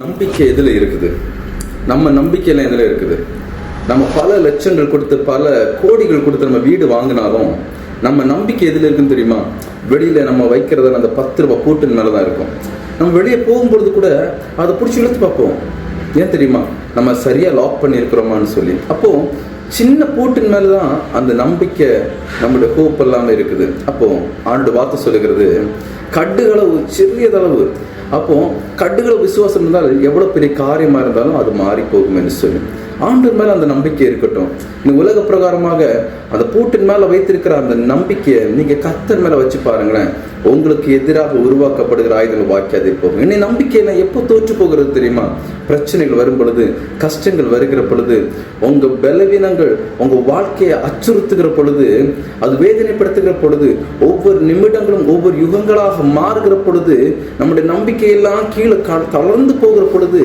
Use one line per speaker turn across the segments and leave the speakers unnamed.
நம்பிக்கை எதில் இருக்குது? நம்ம நம்பிக்கையெல்லாம் எதில் இருக்குது? நம்ம பல லட்சங்கள் கொடுத்து பல கோடிகள் கொடுத்து நம்ம வீடு வாங்கினாலும் நம்ம நம்பிக்கை எதில் இருக்குன்னு தெரியுமா? வெளியில் நம்ம வைக்கிறத அந்த 10 ரூபாய் பூட்டின் மேலே தான் இருக்கும். நம்ம வெளியே போகும்பொழுது கூட அதை பிடிச்சி இழுத்து பார்ப்போம். ஏன் தெரியுமா? நம்ம சரியாக லாக் பண்ணியிருக்கிறோமான்னு சொல்லி. அப்போது சின்ன பூட்டின் மேலே தான் அந்த நம்பிக்கை, நம்மளுடைய ஹோப் எல்லாமே இருக்குது. அப்போது ஆண்டு வார்த்தை சொல்லுகிறது, கட்டுகளவு சிறியதளவு. அப்போ கட்டுகளவு விசுவாசம் இருந்தால் எவ்வளோ பெரிய காரியமாக இருந்தாலும் அது மாறி போகும் என்று சொல்லி ஆண்டவர் மேலே அந்த நம்பிக்கை இருக்கட்டும். இந்த உலக பிரகாரமாக அந்த பூட்டின் மேலே வைத்திருக்கிற அந்த நம்பிக்கையை நீங்கள் கர்த்தர் மேலே வச்சு பாருங்களேன். உங்களுக்கு எதிராக உருவாக்கப்படுகிற ஆயுதங்கள் வாக்கியாதே போகும். என்னை நம்பிக்கையை எப்போ தோற்று போகிறது தெரியுமா? பிரச்சனைகள் வரும் பொழுது, கஷ்டங்கள் வருகிற பொழுது, உங்கள் பலவீனங்கள் உங்கள் வாழ்க்கையை அச்சுறுத்துகிற பொழுது, அது வேதனைப்படுத்துகிற பொழுது, ஒவ்வொரு நிமிடங்களும் ஒவ்வொரு யுகங்களாக மாறுகிற பொழுது, நம்முடைய நம்பிக்கையெல்லாம் கீழே தளர்ந்து போகிற பொழுது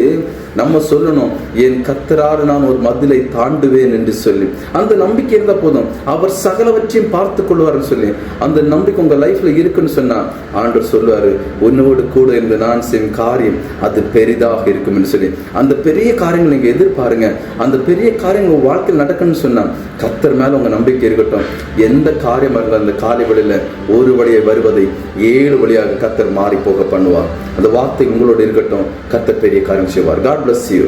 நம்ம சொல்லணும், என் கர்த்தரால் நான் ஒரு மதிலை தாண்டுவேன் என்று சொல்லி. அந்த நம்பிக்கை இருந்தால் போதும், அவர் சகலவற்றையும் பார்த்து கொள்வார்னு சொல்லி அந்த நம்பிக்கை உங்கள் லைஃப்ல இருக்குன்னு சொன்னா ஆண்டவர் சொல்லுவாரு, உன்னோடு கூட இருந்து நான் செய்யும் காரியம் அது பெரிதாக இருக்கும் என்று சொல்லி. அந்த பெரிய காரியங்கள் நீங்க எதிர்பாருங்க. அந்த பெரிய காரியங்கள் உங்க வாழ்க்கையில் நடக்கணும்னு சொன்னா கர்த்தர் மேல உங்க நம்பிக்கை இருக்கட்டும். எந்த காரியம் இருந்தால் அந்த காலை வழியில ஒரு வழியை வருவதை 7 வழியாக கர்த்தர் மாறி போக பண்ணுவார். அந்த வார்த்தை உங்களோட இருக்கட்டும். கர்த்தர் பெரிய காரியம் செய்வார். God bless you.